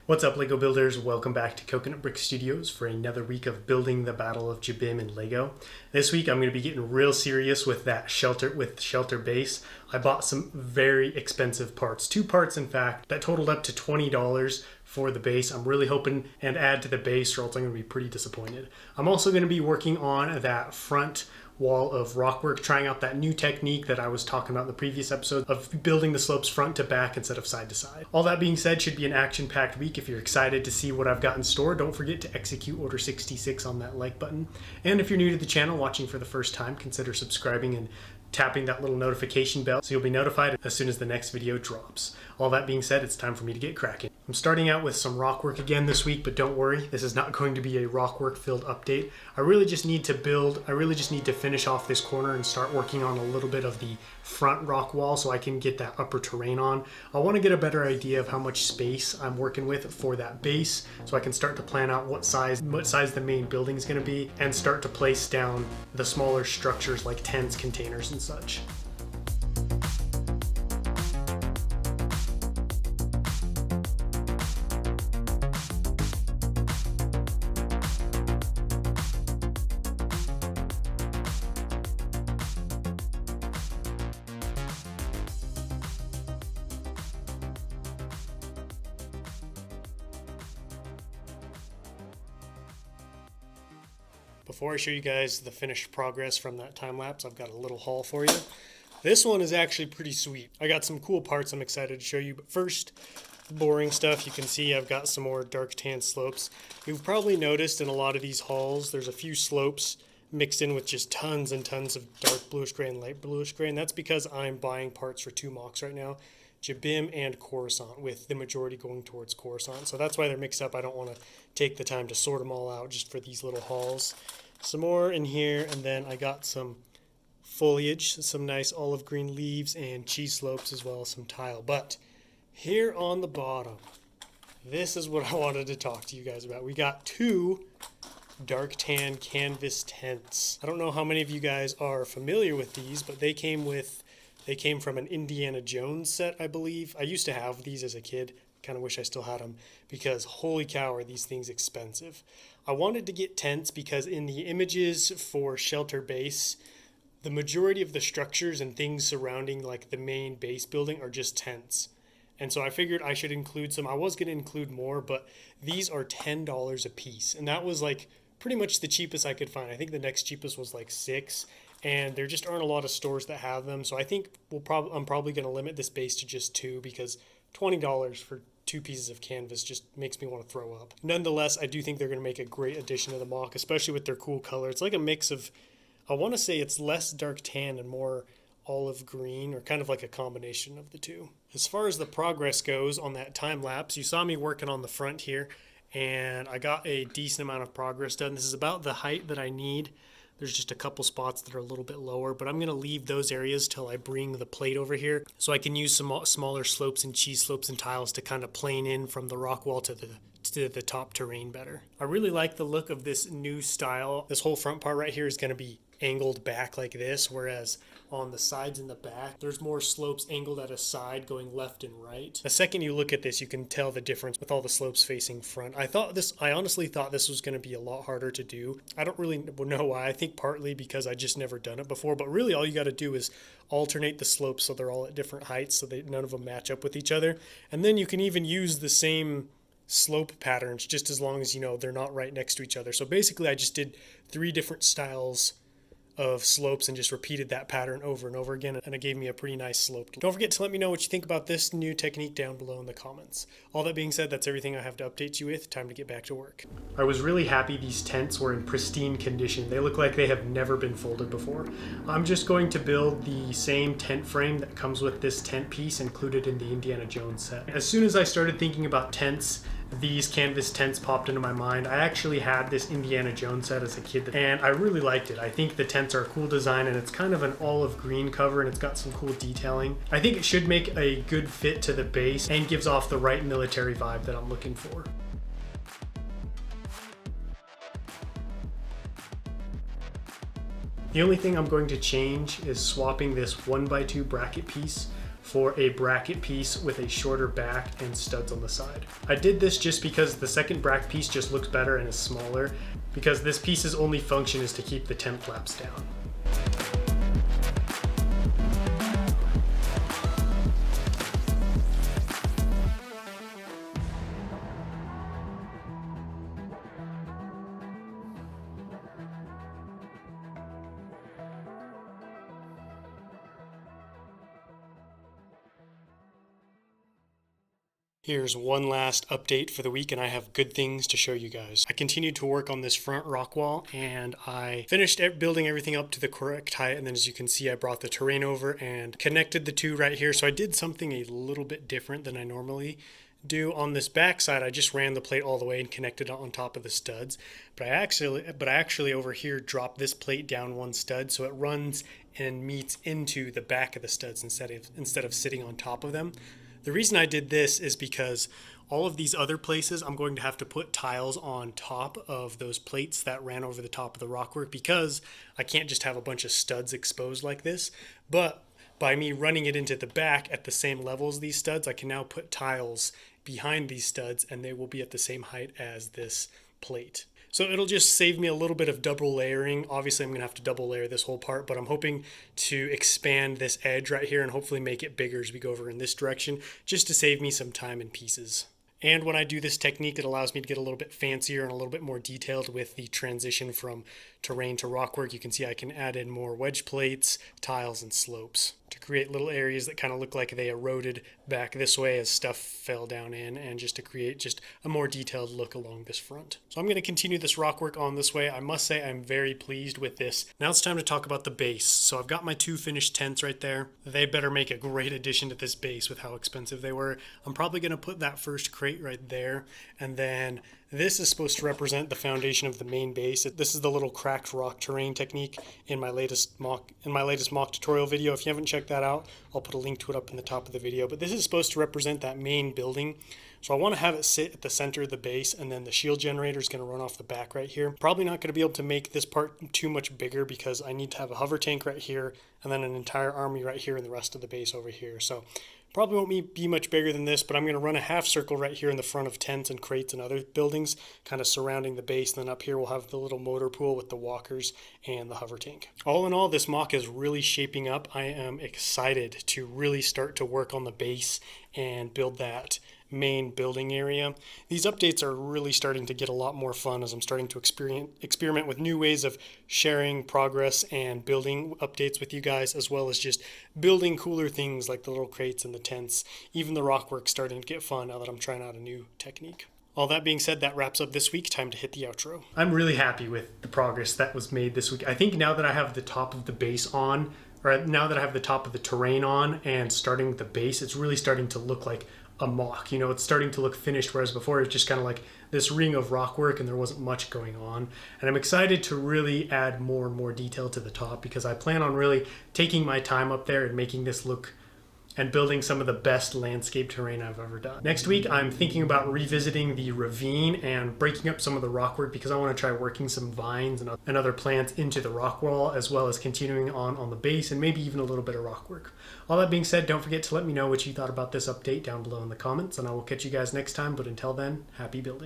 What's up, Lego builders? Welcome back to Coconut Brick Studios for another week of building the Battle of Jabiim in Lego. This week I'm going to be getting real serious with that shelter base. I bought some very expensive parts, two parts in fact, that totaled up to $20 for the base. I'm really hoping and add to the base or else I'm going to be pretty disappointed. I'm also going to be working on that front wall of rockwork, trying out that new technique that I was talking about in the previous episode of building the slopes front to back instead of side to side. All that being said, should be an action-packed week. If you're excited to see what I've got in store, don't forget to execute Order 66 on that like button. And if you're new to the channel, watching for the first time, consider subscribing and tapping that little notification bell so you'll be notified as soon as the next video drops. All that being said, it's time for me to get cracking. I'm starting out with some rockwork again this week, but don't worry, this is not going to be a rockwork filled update. I really just need to finish off this corner and start working on a little bit of the front rock wall so I can get that upper terrain on. I want to get a better idea of how much space I'm working with for that base so I can start to plan out what size the main building is going to be and start to place down the smaller structures like tents, containers, and such. Before I show you guys the finished progress from that time lapse, I've got a little haul for you. This one is actually pretty sweet. I got some cool parts I'm excited to show you, but first, boring stuff. You can see I've got some more dark tan slopes. You've probably noticed in a lot of these hauls, there's a few slopes mixed in with just tons and tons of dark bluish gray and light bluish gray, and that's because I'm buying parts for two mocks right now, Jabiim and Coruscant, with the majority going towards Coruscant. So that's why they're mixed up. I don't want to take the time to sort them all out just for these little hauls. Some more in here, and then I got some foliage, some nice olive green leaves and cheese slopes, as well as some tile. But here on the bottom, this is what I wanted to talk to you guys about. We got two dark tan canvas tents. I don't know how many of you guys are familiar with these, but they came from an Indiana Jones set, I believe. I used to have these as a kid. Kind of wish I still had them because holy cow are these things expensive. I wanted to get tents because in the images for shelter base, the majority of the structures and things surrounding like the main base building are just tents. And so I figured I should include some. I was going to include more, but these are $10 a piece. And that was like pretty much the cheapest I could find. I think the next cheapest was like $6. And there just aren't a lot of stores that have them. So I think I'm probably going to limit this base to just two because $20 for two pieces of canvas just makes me want to throw up. Nonetheless, I do think they're going to make a great addition to the mock, especially with their cool color. It's like a mix of, I want to say it's less dark tan and more olive green, or kind of like a combination of the two. As far as the progress goes on that time lapse, you saw me working on the front here, and I got a decent amount of progress done. This is about the height that I need. There's just a couple spots that are a little bit lower, but I'm going to leave those areas till I bring the plate over here so I can use some smaller slopes and cheese slopes and tiles to kind of plane in from the rock wall to the top terrain better. I really like the look of this new style. This whole front part right here is going to be angled back like this, whereas on the sides and the back, there's more slopes angled at a side going left and right. The second you look at this, you can tell the difference with all the slopes facing front. I honestly thought this was going to be a lot harder to do. I don't really know why. I think partly because I just never done it before, but really all you got to do is alternate the slopes so they're all at different heights so none of them match up with each other. And then you can even use the same slope patterns just as long as they're not right next to each other. So basically I just did 3 different styles of slopes and just repeated that pattern over and over again, and it gave me a pretty nice slope. Don't forget to let me know what you think about this new technique down below in the comments. All that being said, that's everything I have to update you with. Time to get back to work. I was really happy these tents were in pristine condition. They look like they have never been folded before. I'm just going to build the same tent frame that comes with this tent piece included in the Indiana Jones set. As soon as I started thinking about tents, these canvas tents popped into my mind. I actually had this Indiana Jones set as a kid, and I really liked it. I think the tents are a cool design, and it's kind of an olive green cover, and it's got some cool detailing. I think it should make a good fit to the base and gives off the right military vibe that I'm looking for. The only thing I'm going to change is swapping this 1x2 bracket piece for a bracket piece with a shorter back and studs on the side. I did this just because the second bracket piece just looks better and is smaller, because this piece's only function is to keep the tent flaps down. Here's one last update for the week, and I have good things to show you guys. I continued to work on this front rock wall, and I finished building everything up to the correct height, and then as you can see, I brought the terrain over and connected the two right here. So I did something a little bit different than I normally do. On this back side, I just ran the plate all the way and connected it on top of the studs. But I actually over here dropped this plate down one stud, so it runs and meets into the back of the studs instead of sitting on top of them. The reason I did this is because all of these other places I'm going to have to put tiles on top of those plates that ran over the top of the rockwork, because I can't just have a bunch of studs exposed like this. But by me running it into the back at the same level as these studs, I can now put tiles behind these studs and they will be at the same height as this plate. So it'll just save me a little bit of double layering. Obviously, I'm going to have to double layer this whole part, but I'm hoping to expand this edge right here and hopefully make it bigger as we go over in this direction, just to save me some time and pieces. And when I do this technique, it allows me to get a little bit fancier and a little bit more detailed with the transition from terrain to rockwork. You can see I can add in more wedge plates, tiles, and slopes to create little areas that kind of look like they eroded back this way as stuff fell down in, and just to create just a more detailed look along this front. So I'm going to continue this rockwork on this way. I must say I'm very pleased with this. Now it's time to talk about the base. So I've got my two finished tents right there. They better make a great addition to this base with how expensive they were. I'm probably going to put that first crate right there, and then this is supposed to represent the foundation of the main base. This is the little cracked rock terrain technique in my latest mock tutorial video. If you haven't checked that out, I'll put a link to it up in the top of the video. But this is supposed to represent that main building. So I want to have it sit at the center of the base, and then the shield generator is going to run off the back right here. Probably not going to be able to make this part too much bigger because I need to have a hover tank right here and then an entire army right here and the rest of the base over here. So probably won't be much bigger than this, but I'm going to run a half circle right here in the front of tents and crates and other buildings, kind of surrounding the base. And then up here we'll have the little motor pool with the walkers and the hover tank. All in all, this mock is really shaping up. I am excited to really start to work on the base and build that main building area. These updates are really starting to get a lot more fun as I'm starting to experiment with new ways of sharing progress and building updates with you guys, as well as just building cooler things like the little crates and the tents. Even the rockwork's starting to get fun now that I'm trying out a new technique. All that being said, that wraps up this week. Time to hit the outro. I'm really happy with the progress that was made this week. I think now that I have the top of the base on, or now that I have the top of the terrain on and starting with the base, it's really starting to look like a mock. You know, it's starting to look finished, whereas before it was just kind of like this ring of rockwork and there wasn't much going on. And I'm excited to really add more and more detail to the top, because I plan on really taking my time up there and making this look and building some of the best landscape terrain I've ever done. Next week, I'm thinking about revisiting the ravine and breaking up some of the rockwork, because I want to try working some vines and other plants into the rock wall, as well as continuing on the base and maybe even a little bit of rockwork. All that being said, don't forget to let me know what you thought about this update down below in the comments, and I will catch you guys next time. But until then, happy building.